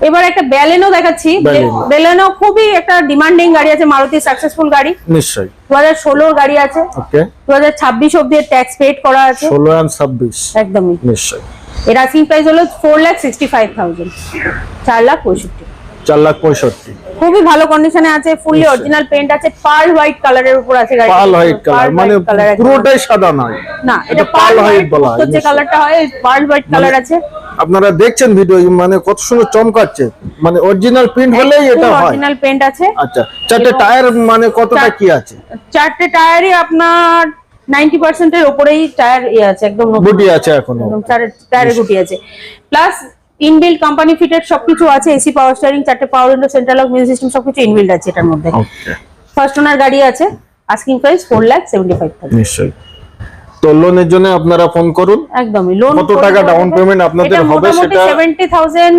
এবার একটা ব্যালেনো দেখাচ্ছি। ব্যালেনো খুবই একটা ডিমান্ডিং গাড়ি আছে, মারুতি সাকসেসফুল গাড়ি নিশ্চয়ই। 2016 এর গাড়ি আছে। ওকে। 2026 অবধি ট্যাক্স পেড করা আছে। 16 আর 26 একদমই। নিশ্চয়ই। এর আস্কিং প্রাইস হলো 4,65,000, 4,65,000। 4,65,000। খুবই ভালো কন্ডিশনে আছে, ফুললি অরিজিনাল পেইন্ট আছে, পার্ল হোয়াইট কালারের উপর আছে গাড়ি। পার্ল হোয়াইট কালার মানে পুরোটাই সাদা নয়, না এটা পার্ল হোয়াইট বলা হয়। যে কালারটা হয় পার্ল হোয়াইট কালার আছে। আপনারা দেখছেন ভিডিও, মানে কত সুন্দর চমকাচ্ছে, মানে অরিজিনাল প্রিন্ট হলেই এটা হয়। অরিজিনাল পেইন্ট আছে। আচ্ছা, চারটে টায়ার মানে কতটা কি আছে? চারটে টায়ারই আপনার 90% এর উপরেই টায়ার আছে, একদম গুটি আছে এখনো, একদম টায়ারের গুটি আছে। প্লাস ইনবিল্ড কোম্পানি ফিটেড সবকিছু আছে, এসি, পাওয়ার স্টিয়ারিং, চারটে পাওয়ার window, central lock, music system সবকিছু ইনবিল্ড আছে এটার মধ্যে। ওকে। ফার্স্ট ওনার গাড়ি আছে, আস্কিং প্রাইস 4,75,000। নিশ্চয়ই। তো লোনের জন্য আপনারা ফোন করুন। একদমই। লোন কত টাকা ডাউন পেমেন্ট আপনাদের হবে সেটা 70,000